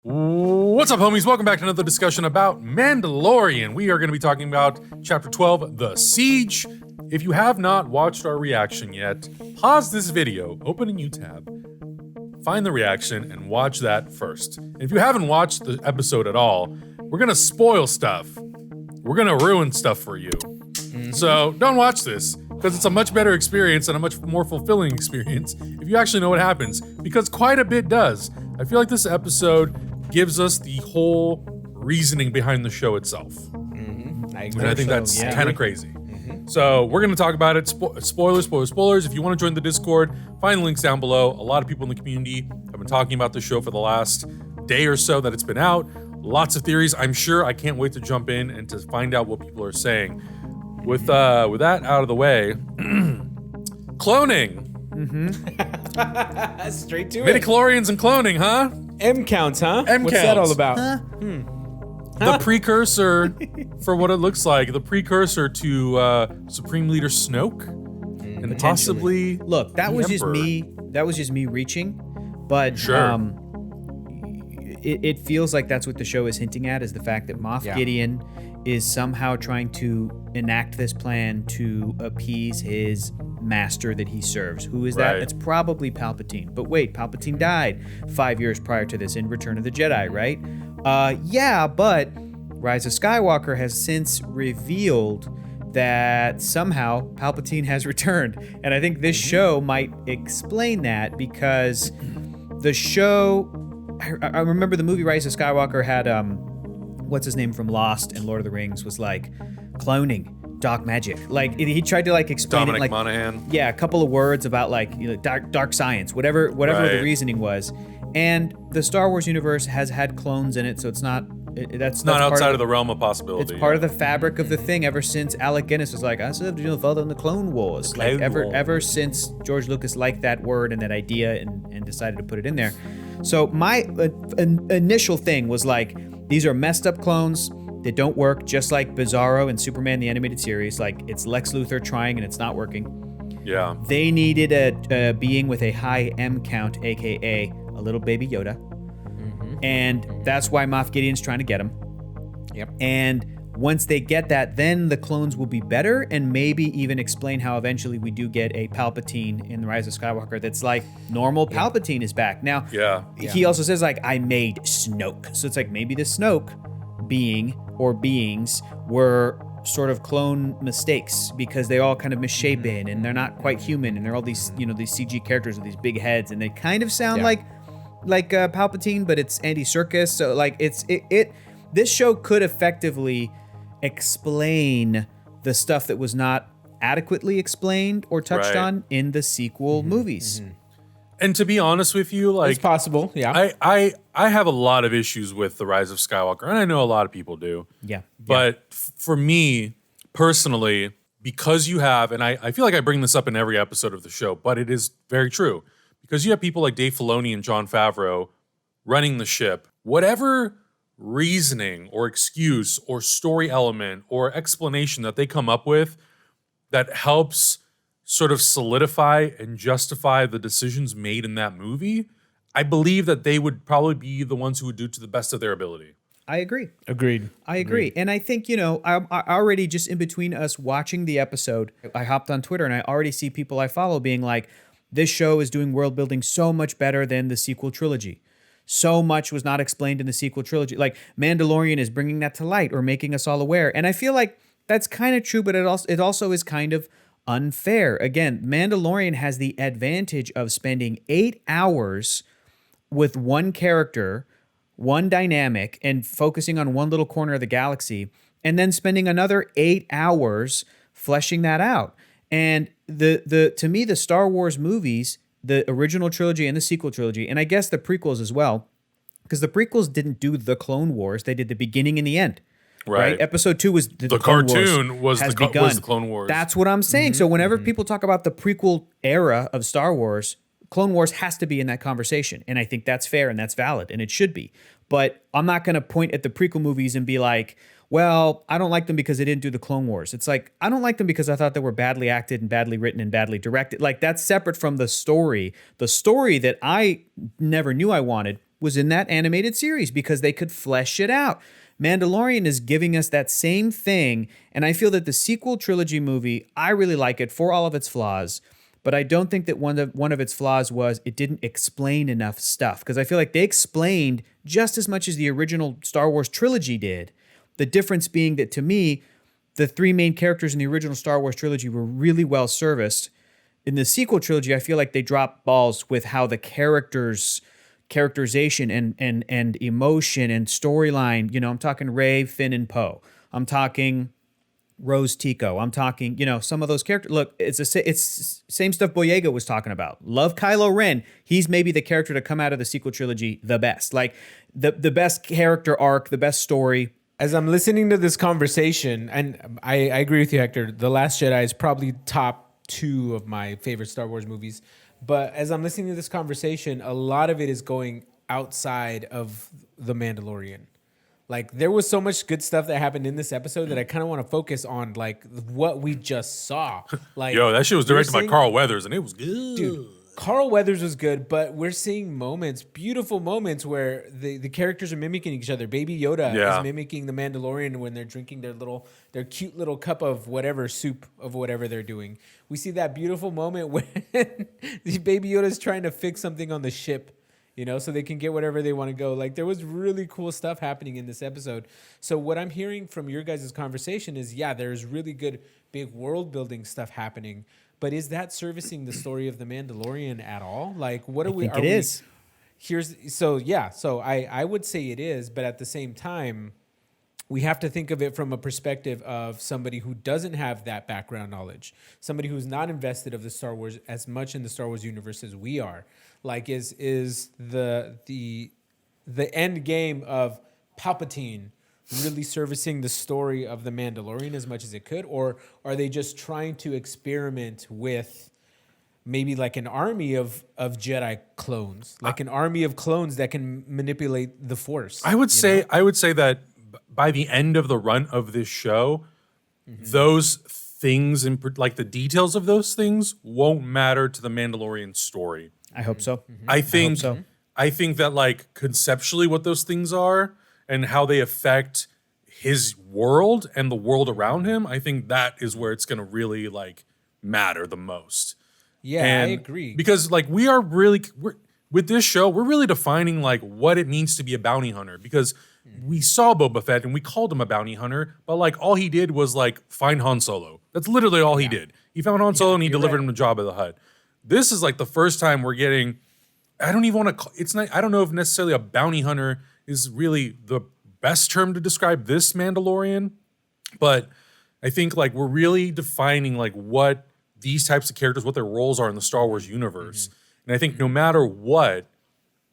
What's up, homies? Welcome back to another discussion about Mandalorian. We are going to be talking about Chapter 12, The Siege. If you have not watched our reaction yet, pause this video, open a new tab, find the reaction, and watch that first. And if you haven't watched the episode at all, we're going to spoil stuff. We're going to ruin stuff for you. So don't watch this, because it's a much better experience and a much more fulfilling experience if you actually know what happens, because quite a bit does. I feel like this episode gives us the whole reasoning behind the show itself. I think that's kind of crazy. So we're going to talk about it. Spoilers. If you want to join the Discord, find the links down below. A lot of people in the community have been talking about the show for the last day or so that it's been out. Lots of theories. I'm sure. I can't wait to jump in and to find out what people are saying. With that out of the way, cloning. Straight to it. Midichlorians and cloning, huh? M counts, huh? M What's counts. that all about? The precursor, for what it looks like, the precursor to Supreme Leader Snoke, and possibly Look, that was just me. That was just me reaching, but Sure. It feels like that's what the show is hinting at: is the fact that Moff Gideon is somehow trying to enact this plan to appease his master that he serves. Who is that? Right. It's probably Palpatine. But wait, Palpatine died 5 years prior to this in Return of the Jedi, right? Yeah, but Rise of Skywalker has since revealed that somehow Palpatine has returned. And I think this show might explain that, because the show, I remember the movie Rise of Skywalker had, what's his name from Lost and Lord of the Rings was like, cloning, dark magic. Like he tried to like explain Dominic it like Monaghan. Yeah, a couple of words about like, you know, dark science, whatever Right. the reasoning was. And the Star Wars universe has had clones in it, so it's not that's Not part outside of of the realm of possibility. it's part of the fabric of the thing ever since Alec Guinness was like, I served father in the Clone Wars. Like ever since George Lucas liked that word and that idea and decided to put it in there. So my initial thing was like, these are messed up clones that don't work, just like Bizarro and Superman the Animated Series. Like, it's Lex Luthor trying and it's not working. Yeah. They needed a being with a high M count, aka a little Baby Yoda. And that's why Moff Gideon's trying to get him. Yep. And once they get that, then the clones will be better, and maybe even explain how eventually we do get a Palpatine in the Rise of Skywalker that's like normal Palpatine is back. Now, he also says like, I made Snoke. So it's like maybe the Snoke being or beings were sort of clone mistakes, because they all kind of misshapen and they're not quite human, and they're all these, you know, these CG characters with these big heads, and they kind of sound like Palpatine, but it's Andy Serkis. So like this show could effectively explain the stuff that was not adequately explained or touched on in the sequel movies. And to be honest with you, like, It's possible, yeah. I have a lot of issues with the Rise of Skywalker, and I know a lot of people do. Yeah. But for me personally, because you have, and I feel like I bring this up in every episode of the show, but it is very true, because you have people like Dave Filoni and Jon Favreau running the ship. Whatever reasoning or excuse or story element or explanation that they come up with that helps sort of solidify and justify the decisions made in that movie, I believe that they would probably be the ones who would do to the best of their ability. I agree. Agreed. I agree. And I think, you know, I already, just in between us watching the episode, I hopped on Twitter and I already see people I follow being like, this show is doing world building so much better than the sequel trilogy. So much was not explained in the sequel trilogy. Like, Mandalorian is bringing that to light or making us all aware. And I feel like that's kind of true, but it also is kind of unfair. Again, Mandalorian has the advantage of spending 8 hours with one character, one dynamic, and focusing on one little corner of the galaxy, and then spending another 8 hours fleshing that out. And to me, the Star Wars movies, the original trilogy and the sequel trilogy, and I guess the prequels as well, because the prequels didn't do the Clone Wars, they did the beginning and the end. Right. Episode 2 was the Clone cartoon Wars was the Clone Wars. That's what I'm saying. So whenever people talk about the prequel era of Star Wars, Clone Wars has to be in that conversation. And I think that's fair and that's valid and it should be. But I'm not going to point at the prequel movies and be like, well, I don't like them because they didn't do the Clone Wars. It's like, I don't like them because I thought they were badly acted and badly written and badly directed. Like, that's separate from the story. The story that I never knew I wanted was in that animated series because they could flesh it out. Mandalorian is giving us that same thing, and I feel that the sequel trilogy movie, I really like it for all of its flaws, but I don't think that one of its flaws was it didn't explain enough stuff, because I feel like they explained just as much as the original Star Wars trilogy did. The difference being that, to me, the three main characters in the original Star Wars trilogy were really well serviced. In the sequel trilogy, I feel like they dropped balls with how the characterization and emotion and storyline, I'm talking Rey, Finn, and Poe. I'm talking Rose Tico. I'm talking, some of those characters. Look, it's same stuff Boyega was talking about. Love Kylo Ren. He's maybe the character to come out of the sequel trilogy the best. Like the best character arc, the best story. As I'm listening to this conversation, and I agree with you, Hector, The Last Jedi is probably top 2 of my favorite Star Wars movies. But as I'm listening to this conversation, a lot of it is going outside of The Mandalorian. Like, there was so much good stuff that happened in this episode that I kind of want to focus on, like, what we just saw. Like, Yo, that shit was directed by Carl Weathers, and it was good. Dude, Carl Weathers was good, but we're seeing moments, beautiful moments, where the characters are mimicking each other. Baby Yoda is mimicking the Mandalorian when they're drinking their cute little cup of whatever soup of whatever they're doing. We see that beautiful moment when Baby Yoda's trying to fix something on the ship, so they can get whatever they want to go. Like, there was really cool stuff happening in this episode. So what I'm hearing from your guys' conversation is, there's really good big world building stuff happening. But is that servicing the story of the Mandalorian at all? Like, what are we? I think it is. So I would say it is, but at the same time, we have to think of it from a perspective of somebody who doesn't have that background knowledge, somebody who's not invested of the Star Wars as much in the Star Wars universe as we are. Like, is the end game of Palpatine really servicing the story of the Mandalorian as much as it could, or are they just trying to experiment with maybe like an army of Jedi clones, like an army of clones that can manipulate the Force? I would say that by the end of the run of this show, those things and like the details of those things won't matter to the Mandalorian story. I hope so. I think hope so. I think that, like, conceptually what those things are and how they affect his world and the world around him, I think that is where it's going to really, like, matter the most. Yeah, And I agree. Because, like, we're with this show, we're really defining, like, what it means to be a bounty hunter, because we saw Boba Fett and we called him a bounty hunter, but, like, all he did was, like, find Han Solo. That's literally all he did. He found Han Solo and he delivered him the Jabba the Hutt. This is, like, the first time we're getting, I don't even want to, I don't know if necessarily a bounty hunter is really the best term to describe this Mandalorian, but I think, like, we're really defining, like, what these types of characters, what their roles are in the Star Wars universe. And I think no matter what,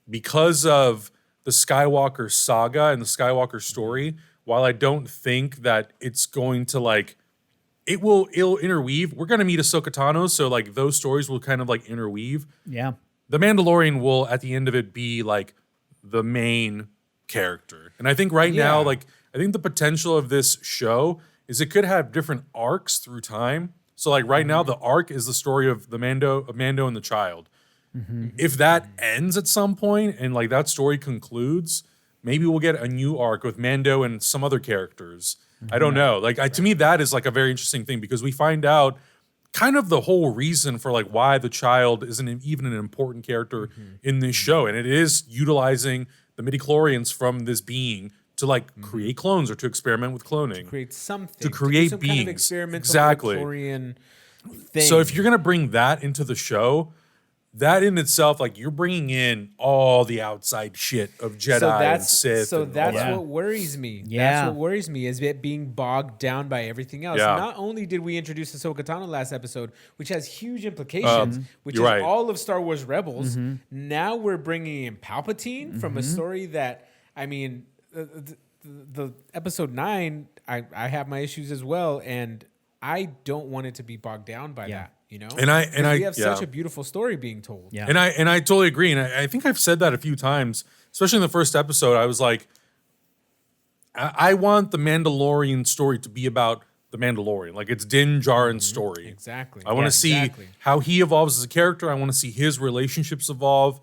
because of the Skywalker saga and the Skywalker story, while I don't think that it's going to, like, it'll interweave. We're going to meet Ahsoka Tano, so, like, those stories will kind of, like, interweave. Yeah. The Mandalorian will, at the end of it, be, like, the main character. And I think right now, like, I think the potential of this show is it could have different arcs through time. So, like, right now, the arc is the story of Mando and the child. If that ends at some point and, like, that story concludes, maybe we'll get a new arc with Mando and some other characters. I don't know. Like, to me, that is, like, a very interesting thing, because we find out kind of the whole reason for, like, why the child isn't even an important character in this show. And it is utilizing the midichlorians from this being to, like, create clones or to experiment with cloning. Create something. To create do some beings. Kind of experimental Exactly. midichlorian thing. So if you're going to bring that into the show, that in itself, like, you're bringing in all the outside shit of Jedi and Sith. So and that's all that. what worries me. Yeah. That's what worries me, is it being bogged down by everything else. Yeah. Not only did we introduce Ahsoka Tano last episode, which has huge implications, which is you're right. all of Star Wars Rebels, now we're bringing in Palpatine from a story that, I mean, the episode 9, I have my issues as well, and I don't want it to be bogged down by that. You know, And we have such a beautiful story being told. Yeah. And I totally agree. And I think I've said that a few times, especially in the first episode. I was like, I want the Mandalorian story to be about the Mandalorian. Like, it's Din Djarin's story. Exactly. I want to see how he evolves as a character. I want to see his relationships evolve.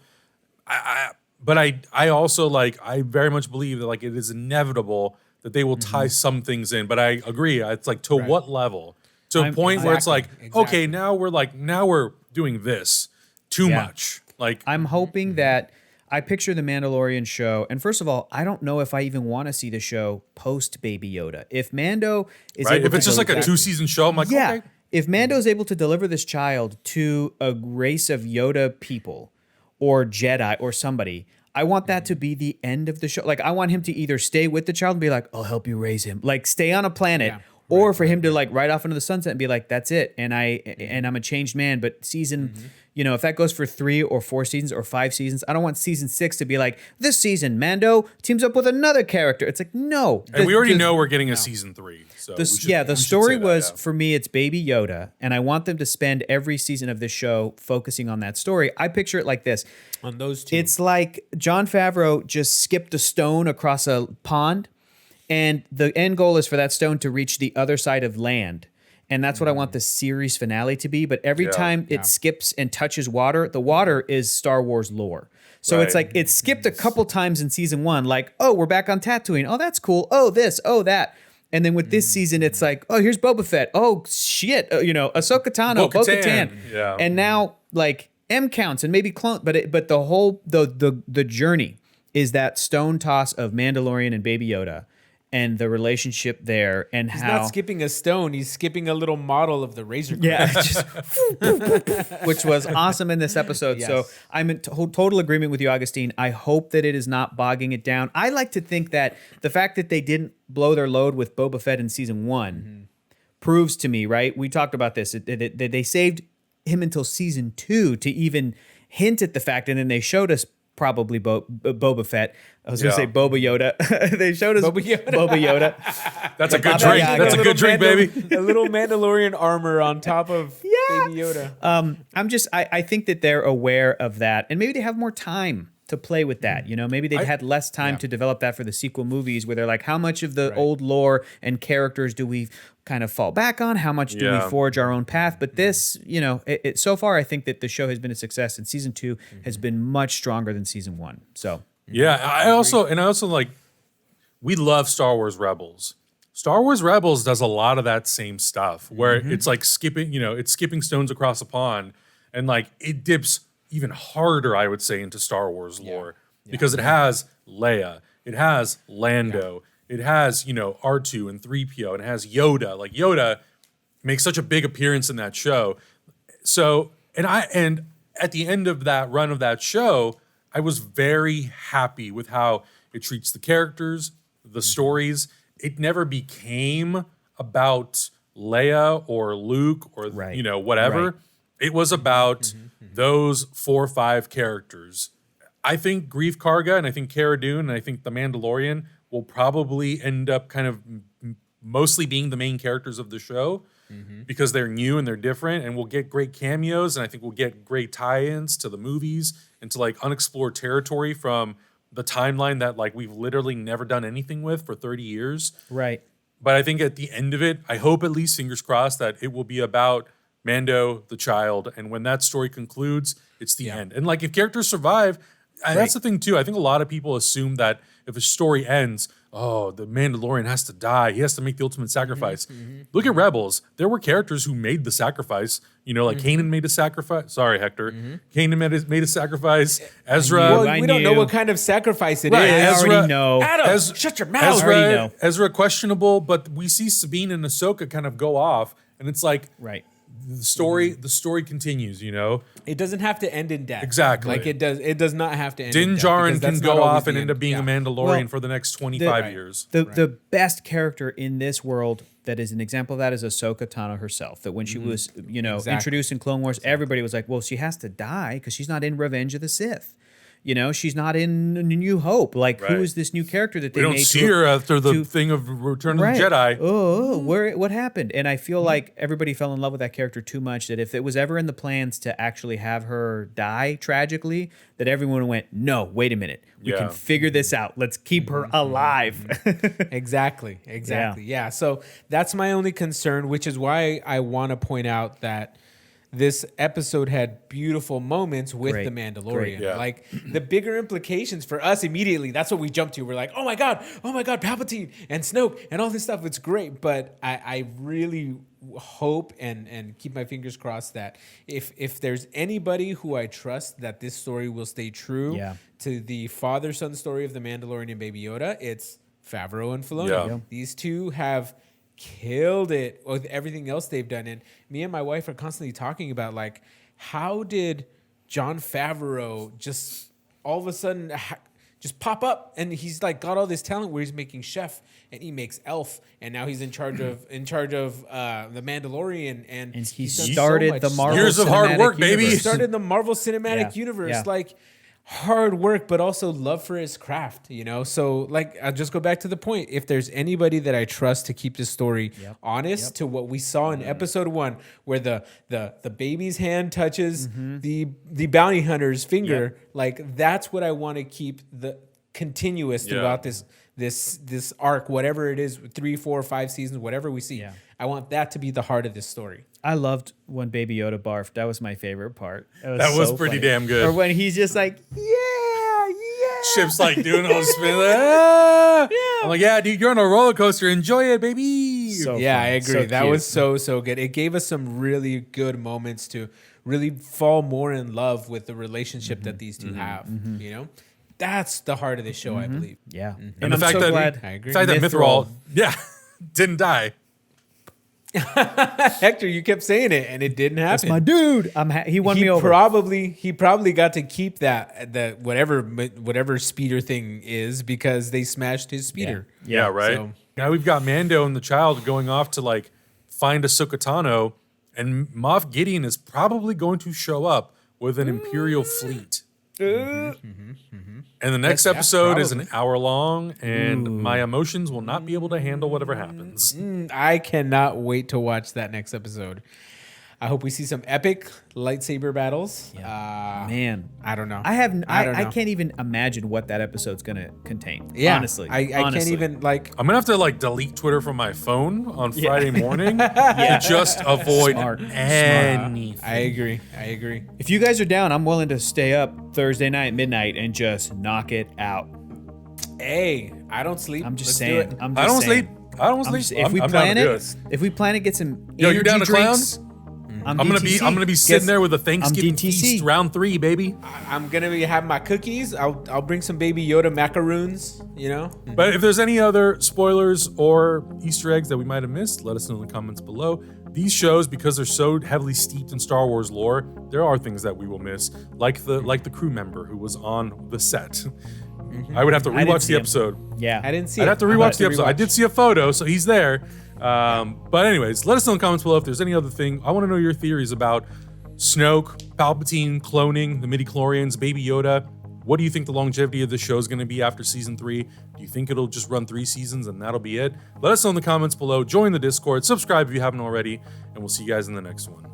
But I also I very much believe that like it is inevitable that they will tie some things in. But I agree. It's like to what level? To a point where it's like, okay, now we're doing this too much. Like I'm hoping that I picture the Mandalorian show, and first of all, I don't know if I even want to see the show post Baby Yoda. If Mando is right, able if it's to just like a 2-season show, I'm like, okay. If Mando's able to deliver this child to a race of Yoda people or Jedi or somebody, I want that to be the end of the show. Like, I want him to either stay with the child and be like, I'll help you raise him. Like, stay on a planet. Yeah. Or for him to like ride off into the sunset and be like, that's it. And I'm a changed man. But season, if that goes for 3 or 4 seasons or 5 seasons, I don't want season 6 to be like, this season, Mando teams up with another character. It's like, no. And we already know we're getting a season 3. So the story was, for me, it's Baby Yoda. And I want them to spend every season of this show focusing on that story. I picture it like this. On those two. It's like Jon Favreau just skipped a stone across a pond. And the end goal is for that stone to reach the other side of land. And that's what I want the series finale to be. But every time it skips and touches water, the water is Star Wars lore. So it's like it skipped a couple times in season 1, like, oh, we're back on Tatooine. Oh, that's cool. Oh, this, oh, that. And then with this season, it's like, oh, here's Boba Fett. Oh, shit. Ahsoka Tano, Bo-Katan. Yeah. And now, like, M counts and maybe clone. But the whole, the journey is that stone toss of Mandalorian and Baby Yoda. And the relationship there, and he's how not skipping a stone; he's skipping a little model of the razor. Which was awesome in this episode. Yes. So I'm in total agreement with you, Augustine. I hope that it is not bogging it down. I like to think that the fact that they didn't blow their load with Boba Fett in season 1 proves to me, right? We talked about this. They saved him until season 2 to even hint at the fact, and then they showed us probably Boba Fett. I was going to say Boba Yoda. They showed us Boba Yoda. That's a good drink. That's a good drink, baby. A little Mandalorian armor on top of Baby Yoda. I think that they're aware of that, and maybe they have more time to play with that. Maybe they've had less time to develop that for the sequel movies, where they're like, how much of the old lore and characters do we kind of fall back on? How much do we forge our own path? But this, so far, I think that the show has been a success, and season 2 has been much stronger than season 1. So yeah, I also like, we love Star Wars Rebels. Star Wars Rebels does a lot of that same stuff, where it's like skipping, it's skipping stones across a pond, and like it dips even harder, I would say, into Star Wars lore, because it has Leia, it has Lando, it has, R2 and 3PO, and it has Yoda. Like, Yoda makes such a big appearance in that show. So, and at the end of that run of that show, I was very happy with how it treats the characters, the stories. It never became about Leia or Luke or whatever. Right. It was about those 4 or 5 characters. I think Greef Karga and I think Cara Dune and I think the Mandalorian will probably end up kind of mostly being the main characters of the show, because they're new and they're different, and we'll get great cameos, and I think we'll get great tie-ins to the movies and to like unexplored territory from the timeline that like we've literally never done anything with for 30 years. right. But I think at the end of it, I hope, at least fingers crossed, that it will be about Mando, the child, and when that story concludes, it's the end. And like, if characters survive, that's the thing too. I think a lot of people assume that if a story ends, oh, the Mandalorian has to die. He has to make the ultimate sacrifice. Look at Rebels. There were characters who made the sacrifice. Like Kanan made a sacrifice. Sorry, Hector. Kanan made a sacrifice. Ezra. Well, we don't know what kind of sacrifice it is. I already know. Adam, shut your mouth. Ezra questionable, but we see Sabine and Ahsoka kind of go off, and it's like, the story continues, It doesn't have to end in death. Exactly. Like it does not have to end Din in death. Djarin can go off and end end up being a Mandalorian for the next 25 years. The best character in this world that is an example of that is Ahsoka Tano herself. That when she was, introduced in Clone Wars, everybody was like, well, she has to die because she's not in Revenge of the Sith. She's not in New Hope. Like, who is this new character that they made? We don't see her after the thing of Return of the Jedi. What happened? And I feel like everybody fell in love with that character too much, that if it was ever in the plans to actually have her die tragically, that everyone went, no, wait a minute. We can figure this out. Let's keep her alive. Exactly. Yeah. So that's my only concern, which is why I want to point out that this episode had beautiful moments with Great. the Mandalorian. Great. Yeah. Like the bigger implications for us immediately, that's what we jump to. We're like, oh my God, Palpatine and Snoke and all this stuff. It's great. But I really hope and keep my fingers crossed that if there's anybody who I trust that this story will stay true Yeah. to the father-son story of the Mandalorian and Baby Yoda, it's Favreau and Filoni. Yeah. Yeah. These two have killed it with everything else they've done. And me and my wife are constantly talking about, like, how did Jon Favreau just all of a sudden just pop up, and he's like got all this talent where he's making Chef and he makes Elf, and now he's in charge of the Mandalorian, and And he he's done so started much the stuff. Marvel Years of hard Cinematic work, baby. He Universe. started the Marvel Cinematic Yeah. Universe. Yeah. Like, hard work, but also love for his craft, you know? So, like, I'll just go back to the point. If there's anybody that I trust to keep this story honest to what we saw in episode 1, where the baby's hand touches the bounty hunter's finger, like, that's what I want to keep the continuous throughout this arc, whatever it is, 3, 4, 5 seasons, whatever we see. Yeah. I want that to be the heart of this story. I loved when Baby Yoda barfed. That was my favorite part. That was so pretty funny. damn good. Or when he's just like, yeah. Chip's like doing all the spin. Like, ah! I'm like, yeah, dude, you're on a roller coaster. Enjoy it, baby. So Yeah, funny. I agree. So That cute. was so good. It gave us some really good moments to really fall more in love with the relationship that these two have. You know, that's the heart of this show, I believe. Yeah. And the I'm fact so that glad I agree. the fact that Mithril- Mithril, didn't die. Hector, you kept saying it, and it didn't That's happen. my dude. He won me over. He probably got to keep that whatever speeder thing is, because they smashed his speeder. Yeah, right. So- Now we've got Mando and the child going off to like find Ahsoka Tano, and Moff Gideon is probably going to show up with an Imperial fleet. And the next episode is an hour long, and my emotions will not be able to handle whatever happens. I cannot wait to watch that next episode. I hope we see some epic lightsaber battles. Man, I don't know. I don't I know. can't even image what that episode's gonna contain. Yeah, honestly, I can't even like. I'm gonna have to like delete Twitter from my phone on Friday morning to just avoid Smart. anything. I agree. If you guys are down, I'm willing to stay up Thursday night, midnight, and just knock it out. Hey, I don't sleep. I'm just Let's saying. do it. I'm I just don't saying. sleep. I don't I'm sleep. just- if we I'm down plan to do it, get some Yo, you down to energy clown? drinks, I'm gonna be sitting there with a Thanksgiving DTC. feast, round 3, baby. I'm gonna be having my cookies. I'll bring some Baby Yoda macaroons. You know. But if there's any other spoilers or Easter eggs that we might have missed, let us know in the comments below. These shows, because they're so heavily steeped in Star Wars lore, there are things that we will miss, like the crew member who was on the set. I would have to I didn't rewatch see the him. episode. Yeah, I didn't see. I'd it. have to I'm rewatch about the episode. I rewatch. did see a photo, so he's there. But anyways, let us know in the comments below if there's any other thing. I want to know your theories about Snoke, Palpatine, cloning, the midichlorians, Baby Yoda. What do you think the longevity of the show is going to be after season 3? Do you think it'll just run 3 seasons and that'll be it? Let us know in the comments below. Join the Discord. Subscribe if you haven't already. And we'll see you guys in the next one.